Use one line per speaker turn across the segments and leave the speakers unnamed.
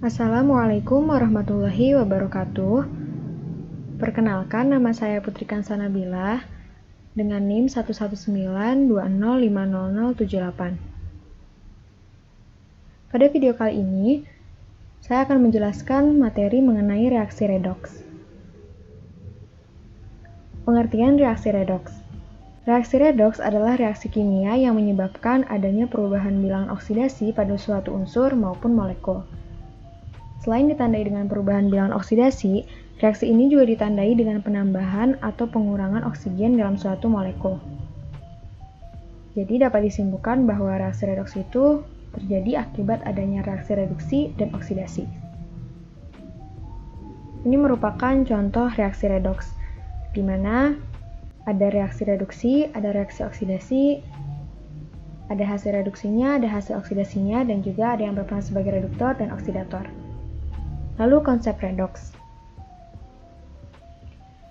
Assalamualaikum warahmatullahi wabarakatuh. Perkenalkan, nama saya Putri Kansana Nabila dengan NIM 11920500078. Pada video kali ini, saya akan menjelaskan materi mengenai reaksi redoks. Pengertian reaksi redoks. Reaksi redoks adalah reaksi kimia yang menyebabkan adanya perubahan bilangan oksidasi pada suatu unsur maupun molekul. Selain ditandai dengan perubahan bilangan oksidasi, reaksi ini juga ditandai dengan penambahan atau pengurangan oksigen dalam suatu molekul. Jadi dapat disimpulkan bahwa reaksi redoks itu terjadi akibat adanya reaksi reduksi dan oksidasi. Ini merupakan contoh reaksi redoks, di mana ada reaksi reduksi, ada reaksi oksidasi, ada hasil reduksinya, ada hasil oksidasinya, dan juga ada yang berperan sebagai reduktor dan oksidator. Lalu konsep redoks.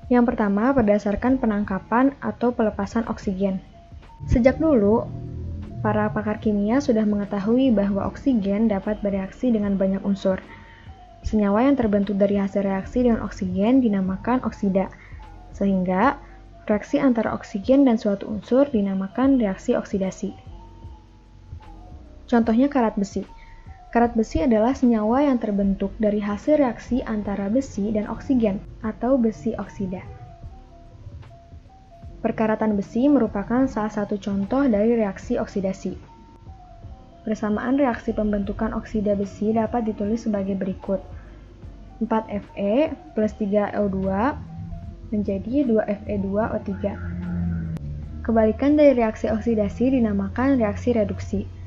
Yang pertama, berdasarkan penangkapan atau pelepasan oksigen. Sejak dulu, para pakar kimia sudah mengetahui bahwa oksigen dapat bereaksi dengan banyak unsur. Senyawa yang terbentuk dari hasil reaksi dengan oksigen dinamakan oksida, sehingga reaksi antara oksigen dan suatu unsur dinamakan reaksi oksidasi. Contohnya karat besi. Karat besi adalah senyawa yang terbentuk dari hasil reaksi antara besi dan oksigen atau besi oksida. Perkaratan besi merupakan salah satu contoh dari reaksi oksidasi. Persamaan reaksi pembentukan oksida besi dapat ditulis sebagai berikut. 4Fe plus 3O2 menjadi 2Fe2O3. Kebalikan dari reaksi oksidasi dinamakan reaksi reduksi.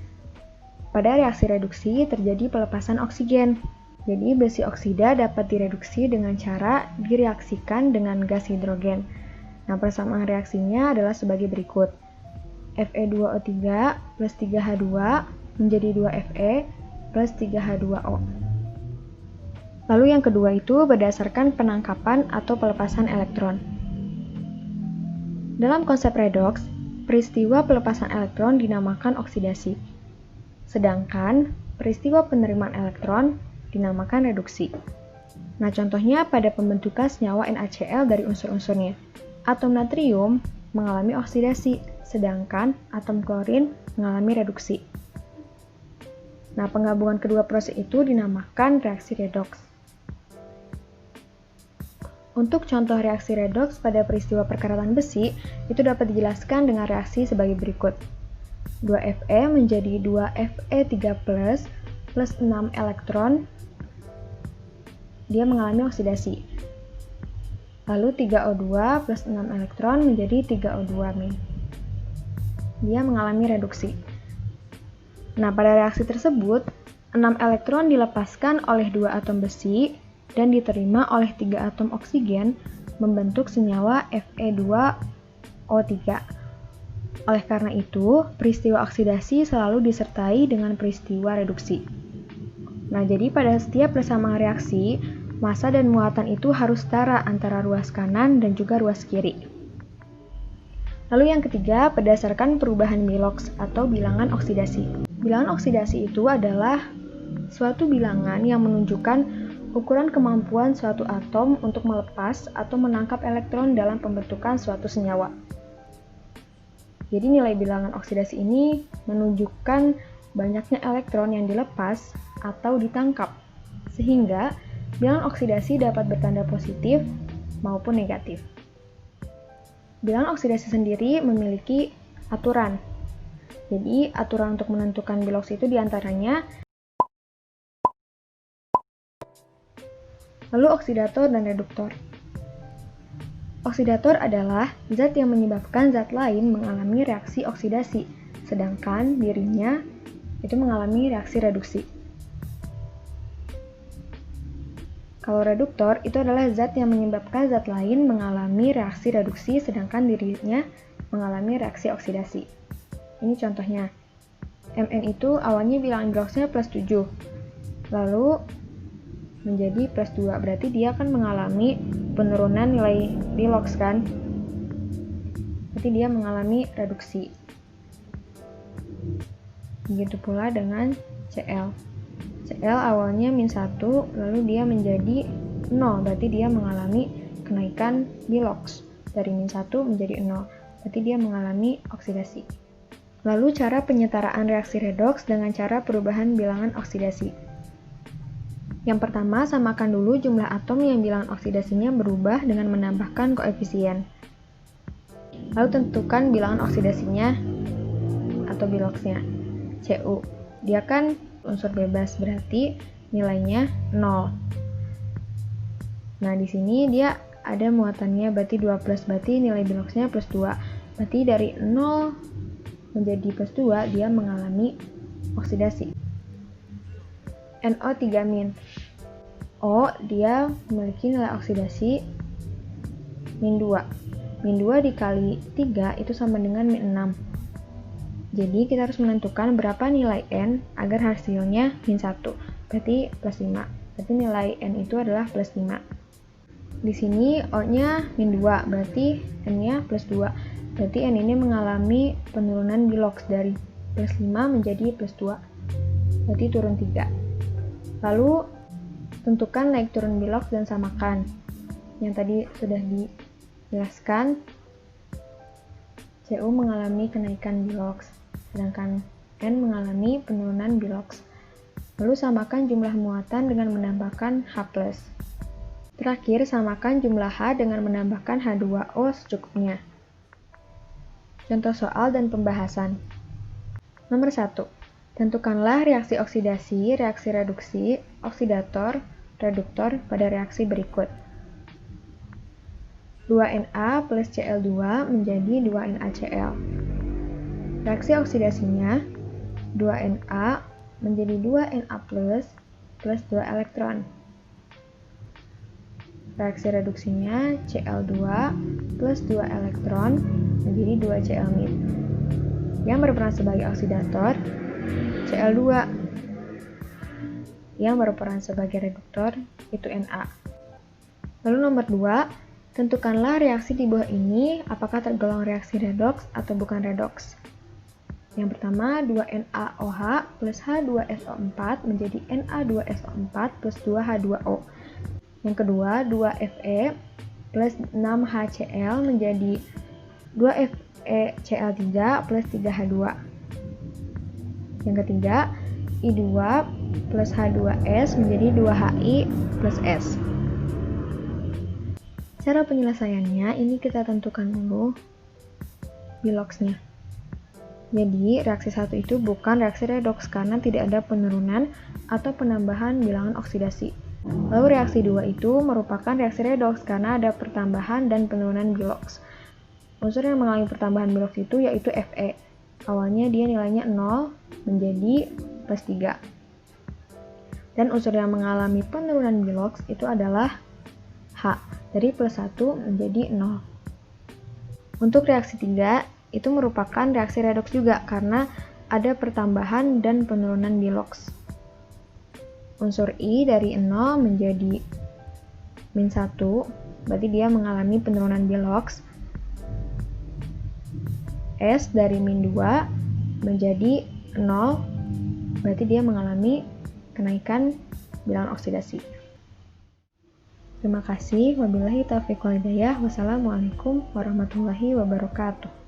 Pada reaksi reduksi terjadi pelepasan oksigen. Jadi besi oksida dapat direduksi dengan cara direaksikan dengan gas hidrogen. Nah, persamaan reaksinya adalah sebagai berikut. Fe2O3 plus 3H2 menjadi 2Fe plus 3H2O. Lalu yang kedua itu berdasarkan penangkapan atau pelepasan elektron. Dalam konsep redoks, peristiwa pelepasan elektron dinamakan oksidasi. Sedangkan peristiwa penerimaan elektron dinamakan reduksi. Nah, contohnya pada pembentukan senyawa NaCl dari unsur-unsurnya. Atom natrium mengalami oksidasi, sedangkan atom klorin mengalami reduksi. Nah, penggabungan kedua proses itu dinamakan reaksi redoks. Untuk contoh reaksi redoks pada peristiwa perkaratan besi, itu dapat dijelaskan dengan reaksi sebagai berikut. 2Fe menjadi 2Fe3 plus 6 elektron, dia mengalami oksidasi. Lalu 3O2 plus 6 elektron menjadi 3O2-, dia mengalami reduksi. Nah, pada reaksi tersebut, 6 elektron dilepaskan oleh 2 atom besi dan diterima oleh 3 atom oksigen membentuk senyawa Fe2O3. Oleh karena itu, peristiwa oksidasi selalu disertai dengan peristiwa reduksi. Nah, jadi pada setiap persamaan reaksi, massa dan muatan itu harus setara antara ruas kanan dan juga ruas kiri. Lalu yang ketiga, berdasarkan perubahan biloks atau bilangan oksidasi. Bilangan oksidasi itu adalah suatu bilangan yang menunjukkan ukuran kemampuan suatu atom untuk melepas atau menangkap elektron dalam pembentukan suatu senyawa. Jadi nilai bilangan oksidasi ini menunjukkan banyaknya elektron yang dilepas atau ditangkap, sehingga bilangan oksidasi dapat bertanda positif maupun negatif. Bilangan oksidasi sendiri memiliki aturan. Jadi aturan untuk menentukan biloks itu diantaranya. Lalu oksidator dan reduktor. Oksidator adalah zat yang menyebabkan zat lain mengalami reaksi oksidasi, sedangkan dirinya itu mengalami reaksi reduksi. Kalau reduktor itu adalah zat yang menyebabkan zat lain mengalami reaksi reduksi, sedangkan dirinya mengalami reaksi oksidasi. Ini contohnya. Mn itu awalnya bilangan biloksnya plus 7, lalu menjadi plus 2, berarti dia akan mengalami penurunan nilai biloks kan? Berarti dia mengalami reduksi. Begitu pula dengan Cl. Cl awalnya -1, lalu dia menjadi 0, berarti dia mengalami kenaikan bilox. Dari -1 menjadi 0, berarti dia mengalami oksidasi. Lalu cara penyetaraan reaksi redoks dengan cara perubahan bilangan oksidasi. Yang pertama, samakan dulu jumlah atom yang bilangan oksidasinya berubah dengan menambahkan koefisien. Lalu tentukan bilangan oksidasinya atau biloxnya. Cu, dia kan unsur bebas, berarti nilainya 0. Nah, di sini dia ada muatannya, berarti 2+, berarti nilai biloxnya +2. Berarti dari 0 menjadi +2, dia mengalami oksidasi. NO3-. O, dia memiliki nilai oksidasi -2. -2 dikali 3 itu sama dengan -6. Jadi kita harus menentukan berapa nilai N agar hasilnya -1, berarti +5. Berarti nilai N itu adalah +5. Di sini O-nya -2, berarti N-nya +2. Berarti N ini mengalami penurunan bilox dari +5 menjadi +2. Berarti turun 3. Lalu tentukan naik turun bilox dan samakan. Yang tadi sudah dijelaskan, Cu mengalami kenaikan bilox, sedangkan N mengalami penurunan bilox. Lalu samakan jumlah muatan dengan menambahkan H+. Terakhir, samakan jumlah H dengan menambahkan H2O secukupnya. Contoh soal dan pembahasan. Nomor 1. Tentukanlah reaksi oksidasi, reaksi reduksi, oksidator, reduktor pada reaksi berikut. 2Na plus Cl2 menjadi 2NaCl. Reaksi oksidasinya 2Na menjadi 2Na plus 2 elektron. Reaksi reduksinya Cl2 plus 2 elektron menjadi 2 Cl mid. Yang berperan sebagai oksidator Cl2. Yang berperan sebagai reduktor itu Na. Lalu nomor 2, tentukanlah reaksi di bawah ini apakah tergolong reaksi redoks atau bukan redoks. Yang pertama, 2NaOH plus H2SO4 menjadi Na2SO4 plus 2H2O. Yang kedua, 2Fe plus 6HCl menjadi 2FeCl3 plus 3H2. Yang ketiga, I2 plus H2S menjadi 2Hi plus S. Cara penyelesaiannya, ini kita tentukan dulu biloxnya. Jadi, reaksi 1 itu bukan reaksi redoks karena tidak ada penurunan atau penambahan bilangan oksidasi. Lalu reaksi 2 itu merupakan reaksi redoks karena ada pertambahan dan penurunan bilox. Unsur yang mengalami pertambahan bilox itu yaitu Fe. Awalnya dia nilainya 0 menjadi +3. Dan unsur yang mengalami penurunan bilox itu adalah H, dari +1 menjadi 0. Untuk reaksi 3, itu merupakan reaksi redoks juga karena ada pertambahan dan penurunan bilox. Unsur I dari 0 menjadi -1, berarti dia mengalami penurunan bilox. S dari -2 menjadi 0, berarti dia mengalami kenaikan bilangan oksidasi. Terima kasih. Wabillahi taufiq wal hidayah. Wassalamualaikum warahmatullahi wabarakatuh.